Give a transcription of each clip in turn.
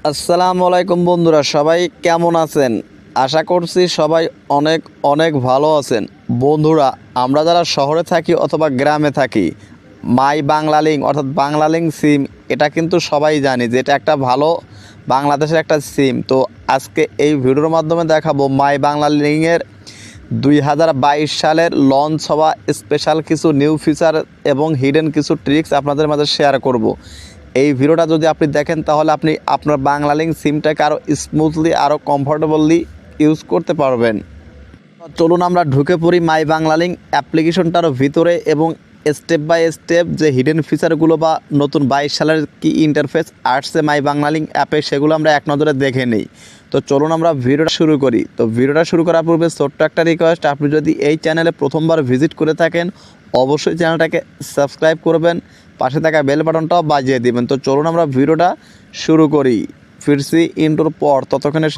আসসালামু আলাইকুম বন্ধুরা, সবাই কেমন আছেন? আশা করছি সবাই অনেক অনেক ভালো আছেন। বন্ধুরা, আমরা যারা শহরে থাকি অথবা গ্রামে থাকি, মাই বাংলা লিঙ্ক অর্থাৎ বাংলা লিঙ্ক সিম এটা কিন্তু সবাই জানি যে এটা একটা ভালো বাংলাদেশের একটা সিম। তো আজকে এই ভিডিওর মাধ্যমে দেখাবো মাই বাংলা লিঙ্কের 2022 সালের লঞ্চ হওয়া স্পেশাল কিছু নিউ ফিচার এবং হিডেন কিছু ট্রিক্স আপনাদের মাঝে শেয়ার করব। এই ভিডিওটা যদি আপনি দেখেন তাহলে আপনি আপনার বাংলা লিঙ্ক সিমটাকে আরও স্মুথলি আরও কমফোর্টেবলি ইউজ করতে পারবেন। চলুন আমরা ঢুকে পড়ি মাই বাংলা লিঙ্ক অ্যাপ্লিকেশনটার ভিতরে এবং স্টেপ বাই স্টেপ যে হিডেন ফিচারগুলো বা নতুন 22 সালের কি ইন্টারফেস আসছে মাই বাংলা লিঙ্ক অ্যাপে সেগুলো আমরা এক নজরে দেখে নিই। তো চলুন আমরা ভিডিওটা শুরু করি। তো ভিডিওটা শুরু করার পূর্বে ছোট্ট একটা রিকোয়েস্ট, আপনি যদি এই চ্যানেলে প্রথমবার ভিজিট করে থাকেন অবশ্যই চ্যানেলটাকে সাবস্ক্রাইব করবেন, পাশে থাকা বেল বাটনটাও বাজিয়ে দিবেন। তো চলুন আমরা ভিডিওটা শুরু করি। ফিরছি ইন্টোর পর, ততক্ষণে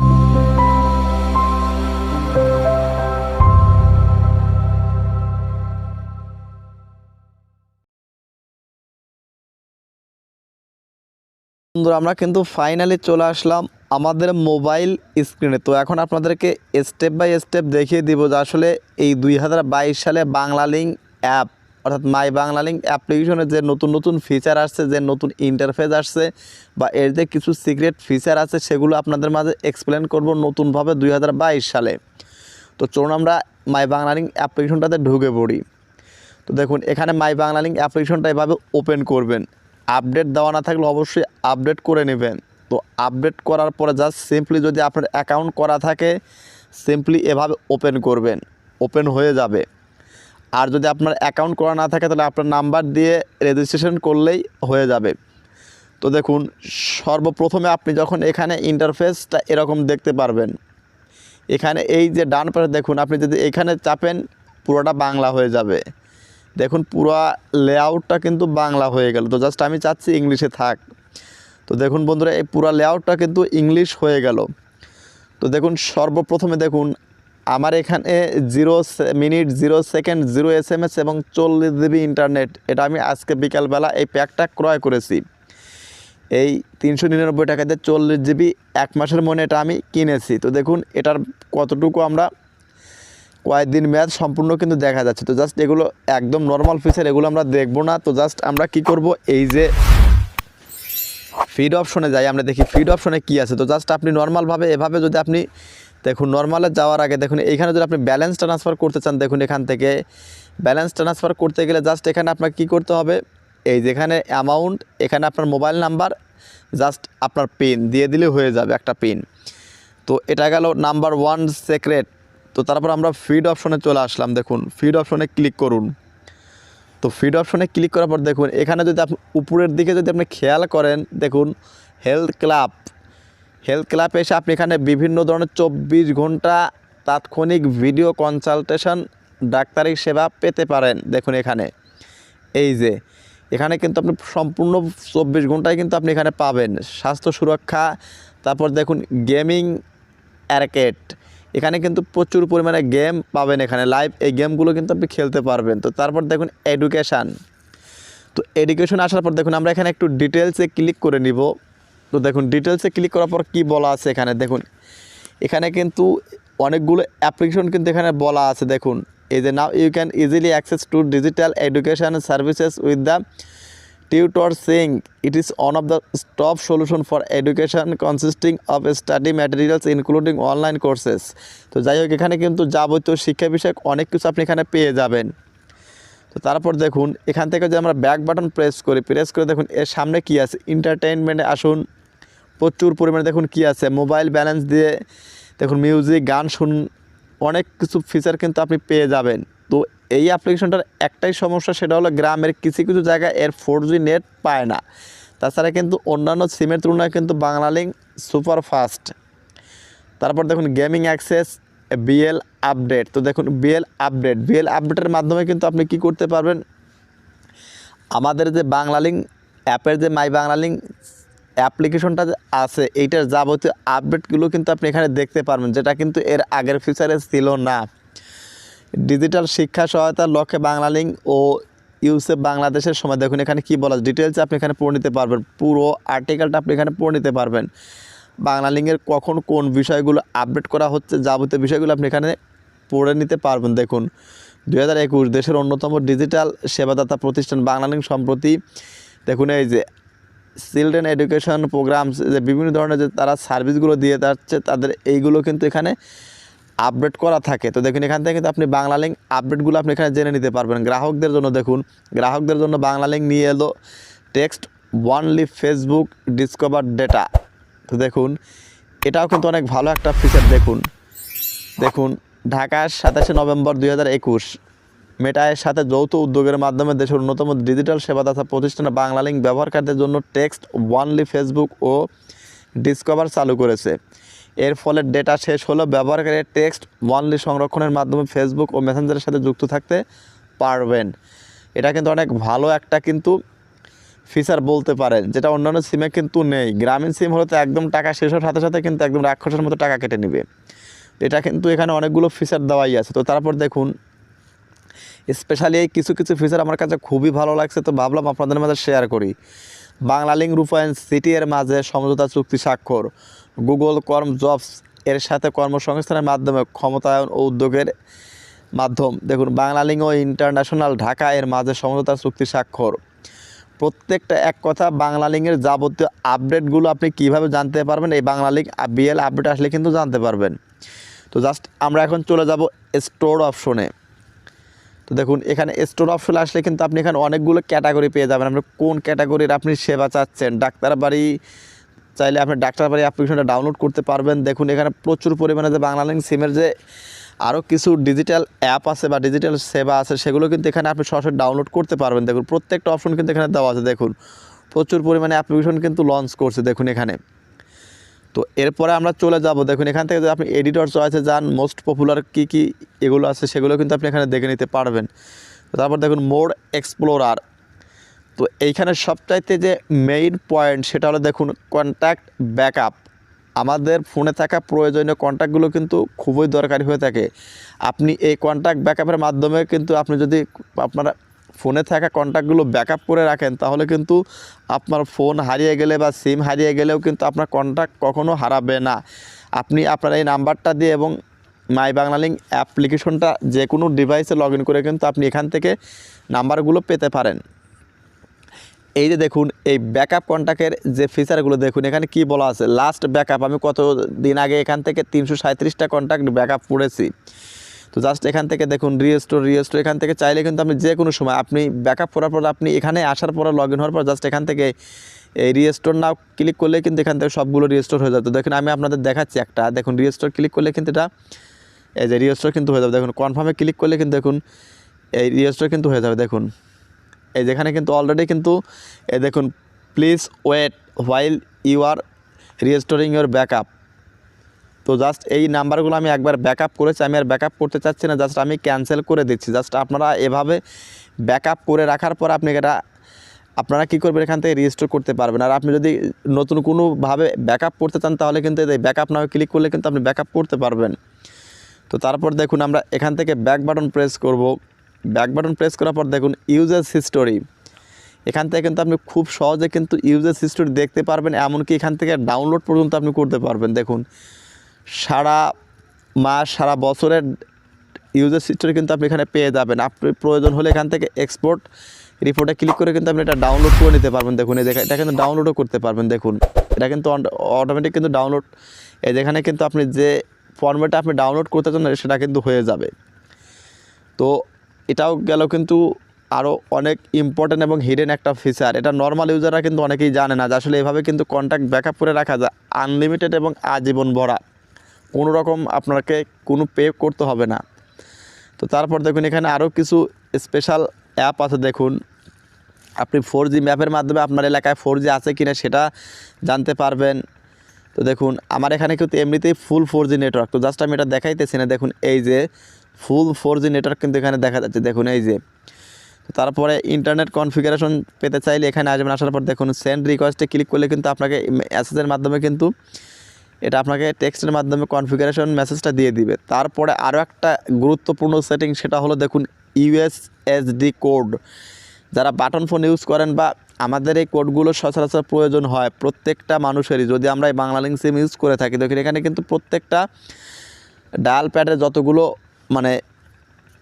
বন্ধুরা আমরা কিন্তু ফাইনালি চলে আসলাম আমাদের মোবাইল স্ক্রিনে। তো এখন আপনাদেরকে স্টেপ বাই স্টেপ দেখিয়ে দিব যে আসলে এই 2022 সালে বাংলা লিঙ্ক অ্যাপ অর্থাৎ মাই বাংলা লিঙ্ক অ্যাপ্লিকেশনের যে নতুন নতুন ফিচার আসছে, যে নতুন ইন্টারফেস আসছে বা এর যে কিছু সিক্রেট ফিচার আছে সেগুলো আপনাদের মাঝে এক্সপ্লেন করব নতুনভাবে 2022 সালে। তো চলুন আমরা মাই বাংলা লিঙ্ক অ্যাপ্লিকেশনটাতে ঢুকে পড়ি। তো দেখুন এখানে মাই বাংলা লিঙ্ক অ্যাপ্লিকেশনটা এভাবে ওপেন করবেন। আপডেট দেওয়া না থাকলে অবশ্যই আপডেট করে নেবেন। তো আপডেট করার পরে জাস্ট সিম্পলি যদি আপনার অ্যাকাউন্ট করা থাকে সিম্পলি এভাবে ওপেন করবেন, ওপেন হয়ে যাবে। আর যদি আপনার অ্যাকাউন্ট করা না থাকে তাহলে আপনার নাম্বার দিয়ে রেজিস্ট্রেশন করলেই হয়ে যাবে। তো দেখুন সর্বপ্রথমে আপনি যখন এখানে ইন্টারফেসটা এরকম দেখতে পারবেন, এখানে এই যে ডান পাশে দেখুন, আপনি যদি এখানে চাপেন পুরোটা বাংলা হয়ে যাবে। দেখুন পুরো লেআউটটা কিন্তু বাংলা হয়ে গেল। তো জাস্ট আমি চাচ্ছি ইংলিশে থাক। তো দেখুন বন্ধুরা এই পুরো লেআউটটা কিন্তু ইংলিশ হয়ে গেল। তো দেখুন সর্বপ্রথমে দেখুন আমার এখানে 0 মিনিট 0 সেকেন্ড 0 SMS এবং 40 GB ইন্টারনেট, এটা আমি আজকে বিকালবেলা এই প্যাকটা ক্রয় করেছি। এই 399 টাকা দিয়ে 40 GB এক মাসের মনে এটা আমি কিনেছি। তো দেখুন এটার কতটুকু আমরা কয়েকদিন মেয়াদ সম্পূর্ণ কিন্তু দেখা যাচ্ছে। তো জাস্ট এগুলো একদম নর্মাল ফিচার, এগুলো আমরা দেখব না। তো জাস্ট আমরা কি করব, এই যে ফিড অপশনে যাই, আমরা দেখি ফিড অপশনে কি আছে। তো জাস্ট আপনি নর্মালভাবে এভাবে যদি আপনি দেখুন, নর্মালে যাওয়ার আগে দেখুন এইখানে যদি আপনি ব্যালেন্স ট্রান্সফার করতে চান, দেখুন এখান থেকে ব্যালেন্স ট্রান্সফার করতে গেলে জাস্ট এখানে আপনাকে কী করতে হবে, এই যেখানে অ্যামাউন্ট, এখানে আপনার মোবাইল নাম্বার, জাস্ট আপনার পিন দিয়ে দিলে হয়ে যাবে একটা পিন। তো এটা গেল নাম্বার 1 সিক্রেট। তো তারপর আমরা ফিড অপশনে চলে আসলাম। দেখুন ফিড অপশনে ক্লিক করুন। তো ফিড অপশনে ক্লিক করার পর দেখুন এখানে যদি আপনি উপরের দিকে যদি আপনি খেয়াল করেন, দেখুন হেলথ ক্লাব এসে আপনি এখানে বিভিন্ন ধরনের 24 ঘন্টা তাৎক্ষণিক ভিডিও কনসালটেশন ডাক্তারি সেবা পেতে পারেন। দেখুন এখানে এই যে এখানে কিন্তু আপনি সম্পূর্ণ 24 ঘন্টায় কিন্তু আপনি এখানে পাবেন স্বাস্থ্য সুরক্ষা। তারপর দেখুন গেমিং অ্যার্কেড, এখানে কিন্তু প্রচুর পরিমাণে গেম পাবেন এখানে লাইভ, এই গেমগুলো কিন্তু আপনি খেলতে পারবেন। তো তারপর দেখুন এডুকেশান। তো এডুকেশন আসার পর দেখুন আমরা এখানে একটু ডিটেলসে ক্লিক করে নিব। তো দেখুন ডিটেলসে ক্লিক করার পর কি বলা আছে এখানে, দেখুন এখানে কিন্তু অনেকগুলো অ্যাপ্লিকেশন কিন্তু এখানে বলা আছে। দেখুন এই যে now you can easily access to digital education services with the tutor sing it is one of the top solution for education consisting of study materials including online courses. তো যাই হোক এখানে কিন্তু যাবতীয় শিক্ষা বিষয়ক অনেক কিছু আপনি এখানে পেয়ে যাবেন। তো তারপর দেখুন এখান থেকে যদি আমরা ব্যাক বাটন প্রেস করে দেখুন এর সামনে কি আছে, এন্টারটেইনমেন্টে আসুন। প্রচুর পরিমাণে দেখুন কি আছে, মোবাইল ব্যালেন্স দিয়ে দেখুন মিউজিক গান শুনুন, অনেক কিছু ফিচার কিন্তু আপনি পেয়ে যাবেন। তো এই অ্যাপ্লিকেশনটার একটাই সমস্যা, সেটা হলো গ্রামের কিছু কিছু জায়গায় এর 4G নেট পায় না। তাছাড়া কিন্তু অন্যান্য সিমের তুলনায় কিন্তু বাংলা লিঙ্ক সুপার ফাস্ট। তারপর দেখুন গেমিং অ্যাক্সেস বিএল আপডেট। তো দেখুন বিএল আপডেটের মাধ্যমে কিন্তু আপনি কি করতে পারবেন, আমাদের যে বাংলা লিঙ্ক অ্যাপের যে মাই বাংলা লিঙ্ক অ্যাপ্লিকেশনটা আছে এইটার যাবতীয় আপডেটগুলো কিন্তু আপনি এখানে দেখতে পারবেন, যেটা কিন্তু এর আগের ফিচারে ছিল না। ডিজিটাল শিক্ষা সহায়তার লক্ষ্যে বাংলা লিঙ্ক ও ইউসেফ বাংলাদেশের সময় দেখুন এখানে কি বলা ডিটেলসে আপনি এখানে পড়ে নিতে পারবেন, পুরো আর্টিকেলটা আপনি এখানে পড়ে নিতে পারবেন। বাংলালিংকের কখন কোন বিষয়গুলো আপডেট করা হচ্ছে যাবতীয় বিষয়গুলো আপনি এখানে পড়ে নিতে পারবেন। দেখুন 2021 দেশের অন্যতম ডিজিটাল সেবাদাতা প্রতিষ্ঠান বাংলালিংক সম্প্রতি দেখুন এই যে চিলড্রেন এডুকেশন প্রোগ্রামস যে বিভিন্ন ধরনের যে তারা সার্ভিসগুলো দিয়ে যাচ্ছে তাদের এইগুলো কিন্তু এখানে আপডেট করা থাকে। তো দেখুন এখান থেকে কিন্তু আপনি বাংলালিংক আপডেটগুলো আপনি এখানে জেনে নিতে পারবেন। গ্রাহকদের জন্য দেখুন গ্রাহকদের জন্য বাংলালিংক নিয়ে এলো text only Facebook discover data. তো দেখুন এটাও কিন্তু অনেক ভালো একটা ফিচার। দেখুন ঢাকা 27 নভেম্বর 2021 মেটায়ের সাথে যৌথ উদ্যোগের মাধ্যমে দেশের অন্যতম ডিজিটাল সেবাদাতা প্রতিষ্ঠান বাংলালিংক ব্যবহারকারীদের জন্য টেক্সট ওয়ানলি ফেসবুক ও ডিসকভার চালু করেছে। এর ফলে ডেটা শেষ হলেও ব্যবহারকারীর টেক্সট ওয়ানলি সংরক্ষণের মাধ্যমে ফেসবুক ও মেসেঞ্জারের সাথে যুক্ত থাকতে পারবেন। এটা কিন্তু অনেক ভালো একটা কিন্তু ফিচার বলতে পারেন, যেটা অন্যান্য সিমে কিন্তু নেই। গ্রামীণ সিম হলে তো একদম টাকা শেষ হওয়ার সাথে সাথে কিন্তু একদম রাক্ষসের মতো টাকা কেটে নেবে। এটা কিন্তু এখানে অনেকগুলো ফিচার দেওয়াই আছে। তো তারপর দেখুন স্পেশালি এই কিছু কিছু ফিচার আমার কাছে খুবই ভালো লাগছে, তো ভাবলাম আপনাদের মাঝে শেয়ার করি। বাংলালিংক রূপায়ণ সিটি এর মাঝে সমঝোতা চুক্তি স্বাক্ষর। গুগল কর্ম জবস এর সাথে কর্মসংস্থানের মাধ্যমে ক্ষমতায়ন ও উদ্যোগের মাধ্যম। দেখুন বাংলালিংক ও ইন্টারন্যাশনাল ঢাকা এর মাঝে সমঝোতা চুক্তি স্বাক্ষর। প্রত্যেকটা এক কথা বাংলালিংকের যাবতীয় আপডেটগুলো আপনি কিভাবে জানতে পারবেন, এই বাংলালিংক বিএল আপডেট আসলে কিন্তু জানতে পারবেন। তো জাস্ট আমরা এখন চলে যাব স্টোর অপশনে। তো দেখুন এখানে স্টোর অপশনে আসলে কিন্তু আপনি এখানে অনেকগুলো ক্যাটাগরি পেয়ে যাবেন। আপনি কোন ক্যাটাগরির আপনি সেবা চাচ্ছেন, ডাক্তার বাড়ি চাইলে আপনি ডাক্তার বাড়ি অ্যাপ্লিকেশনটা ডাউনলোড করতে পারবেন। দেখুন এখানে প্রচুর পরিমাণে যে বাংলালিংক সিমের যে আরও কিছু ডিজিটাল অ্যাপ আছে বা ডিজিটাল সেবা আছে সেগুলো কিন্তু এখানে আপনি সরাসরি ডাউনলোড করতে পারবেন। দেখুন প্রত্যেকটা অপশন কিন্তু এখানে দেওয়া আছে। দেখুন প্রচুর পরিমাণে অ্যাপ্লিকেশন কিন্তু লঞ্চ করছে দেখুন এখানে। তো এরপরে আমরা চলে যাব। দেখুন এখান থেকে যদি আপনি এডিটর চয়েসে যান, মোস্ট পপুলার কী কী এগুলো আছে সেগুলো কিন্তু আপনি এখানে দেখে নিতে পারবেন। তারপর দেখুন মোড এক্সপ্লোরার। তো এইখানে সবচাইতে যে মেইন পয়েন্ট সেটা হলো দেখুন কন্ট্যাক্ট ব্যাকআপ। আমাদের ফোনে থাকা প্রয়োজনীয় কন্ট্যাক্টগুলো কিন্তু খুবই দরকারি হয়ে থাকে। আপনি এই কন্ট্যাক্ট ব্যাকআপের মাধ্যমে কিন্তু আপনি যদি আপনারা ফোনে থাকা কন্ট্যাক্টগুলো ব্যাকআপ করে রাখেন তাহলে কিন্তু আপনার ফোন হারিয়ে গেলে বা সিম হারিয়ে গেলেও কিন্তু আপনার কন্ট্যাক্ট কখনো হারাবে না। আপনি আপনার এই নাম্বারটা দিয়ে এবং মাই বাংলালিংক অ্যাপ্লিকেশনটা যে কোনো ডিভাইসে লগ ইন করে কিন্তু আপনি এখান থেকে নাম্বারগুলো পেতে পারেন। এই যে দেখুন এই ব্যাকআপ কন্ট্যাক্টের যে ফিচারগুলো দেখুন এখানে কি বলা আছে, লাস্ট ব্যাকআপ আমি কত দিন আগে এখান থেকে 337টা কন্ট্যাক্ট ব্যাকআপ করেছি। তো জাস্ট এখান থেকে দেখুন রিস্টোর এখান থেকে চাইলে কিন্তু আপনি যে কোনো সময় আপনি ব্যাকআপ করার পর আপনি এখানে আসার পর লগ ইন হওয়ার পর জাস্ট এখান থেকে এই রিস্টোর নাও ক্লিক করলে কিন্তু এখান থেকে সবগুলো রিস্টোর হয়ে যাবে। তো দেখুন আমি আপনাদের দেখাচ্ছি একটা, দেখুন রিস্টোর ক্লিক করলে কিন্তু এটা এই যে রিস্টোর কিন্তু হয়ে যাবে। দেখুন কনফার্মে ক্লিক করলে কিন্তু দেখুন এই রিস্টোর কিন্তু হয়ে যাবে। দেখুন এই যেখানে কিন্তু অলরেডি কিন্তু এই দেখুন please wait while you are restoring your backup. তো জাস্ট এই নাম্বারগুলো আমি একবার ব্যাকআপ করেছি, আমি আর ব্যাকআপ করতে চাচ্ছি না, জাস্ট আমি ক্যান্সেল করে দিচ্ছি। জাস্ট আপনারা এভাবে ব্যাকআপ করে রাখার পর আপনি এটা আপনারা কী করবেন এখান থেকে রিস্টোর করতে পারবেন। আর আপনি যদি নতুন কোনোভাবে ব্যাকআপ করতে চান তাহলে কিন্তু এই ব্যাকআপ নাও ক্লিক করলে কিন্তু আপনি ব্যাকআপ করতে পারবেন। তো তারপর দেখুন আমরা এখান থেকে ব্যাক বাটন প্রেস করব। ব্যাক বাটন প্রেস করার পর দেখুন ইউজার্স হিস্টোরি। এখান থেকে কিন্তু আপনি খুব সহজে কিন্তু ইউজার্স হিস্টোরি দেখতে পারবেন, এমনকি এখান থেকে ডাউনলোড পর্যন্ত আপনি করতে পারবেন। দেখুন সারা মাস সারা বছরের ইউজার্স হিস্টোরি কিন্তু আপনি এখানে পেয়ে যাবেন। আপনি প্রয়োজন হলে এখান থেকে এক্সপোর্ট রিপোর্টে ক্লিক করে কিন্তু আপনি এটা ডাউনলোড করে নিতে পারবেন। দেখুন এই এটা কিন্তু ডাউনলোডও করতে পারবেন। দেখুন এটা কিন্তু অটোমেটিক কিন্তু ডাউনলোড, এই যেখানে কিন্তু আপনি যে ফরম্যাটে আপনি ডাউনলোড করতে চান সেটা কিন্তু হয়ে যাবে। তো এটাও গেল কিন্তু আরও অনেক ইম্পর্ট্যান্ট এবং হিডেন একটা ফিচার। এটা নর্মাল ইউজাররা কিন্তু অনেকেই জানে না যে আসলে এভাবে কিন্তু কন্ট্যাক্ট ব্যাকআপ করে রাখা যায় আনলিমিটেড এবং আজীবন ভরা, কোনো রকম আপনাকে কোনো পে করতে হবে না। তো তারপর দেখুন এখানে আরও কিছু স্পেশাল অ্যাপ আছে। দেখুন আপনি 4G ম্যাপের মাধ্যমে আপনার এলাকায় 4G আছে কিনা সেটা জানতে পারবেন। তো দেখুন আমার এখানে কিন্তু এমনিতেই ফুল 4G নেটওয়ার্ক, তো জাস্ট আমি এটা দেখাইতেছি না। দেখুন এই যে ফুল 4G নেটওয়ার্ক কিন্তু এখানে দেখা যাচ্ছে। দেখুন এই যে তারপরে ইন্টারনেট কনফিগারেশন পেতে চাইলে এখানে আসবেন, আসার পর দেখুন সেন্ড রিকোয়েস্টে ক্লিক করলে কিন্তু আপনাকে মেসেজের মাধ্যমে কিন্তু এটা আপনাকে টেক্সটের মাধ্যমে কনফিগারেশন মেসেজটা দিয়ে দিবে। তারপরে আরও একটা গুরুত্বপূর্ণ সেটিং সেটা হলো দেখুন ইউএসএসডি কোড। যারা বাটন ফোন ইউজ করেন বা আমাদের এই কোডগুলো সচরাচর প্রয়োজন হয় প্রত্যেকটা মানুষেরই, যদি আমরা এই বাংলালিংক সিম ইউজ করে থাকি, দেখুন এখানে কিন্তু প্রত্যেকটা ডায়াল প্যাডে যতগুলো মানে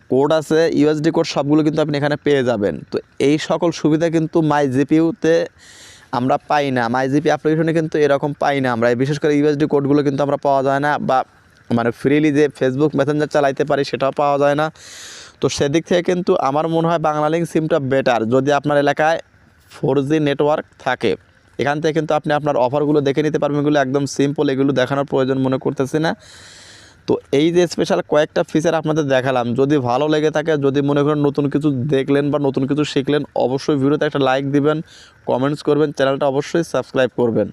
কোড আছে, ইউএসডি কোড সবগুলো কিন্তু আপনি এখানে পেয়ে যাবেন। তো এই সকল সুবিধা কিন্তু মাই জিপিইউতে আমরা পাই না, মাই জিপি অ্যাপ্লিকেশনে কিন্তু এরকম পাই না আমরা। বিশেষ করে ইউএসডি কোডগুলো কিন্তু আমরা পাওয়া যায় না, বা মানে ফ্রিলি যে ফেসবুক মেসেঞ্জার চালাইতে পারি সেটাও পাওয়া যায় না। তো সেদিক থেকে কিন্তু আমার মনে হয় বাংলালিংক সিমটা বেটার, যদি আপনার এলাকায় 4G নেটওয়ার্ক থাকে। এখান থেকে কিন্তু আপনি আপনার অফারগুলো দেখে নিতে পারবেন, এগুলো একদম সিম্পল, এগুলো দেখানোর প্রয়োজন মনে করতেছি না। তো এই যে স্পেশাল কয়েকটা ফিচার আপনাদের দেখালাম, যদি ভালো লেগে থাকে, যদি মনে করেন নতুন কিছু দেখলেন বা নতুন কিছু শিখলেন, অবশ্যই ভিডিওতে একটা লাইক দিবেন, কমেন্টস করবেন, চ্যানেলটা অবশ্যই সাবস্ক্রাইব করবেন।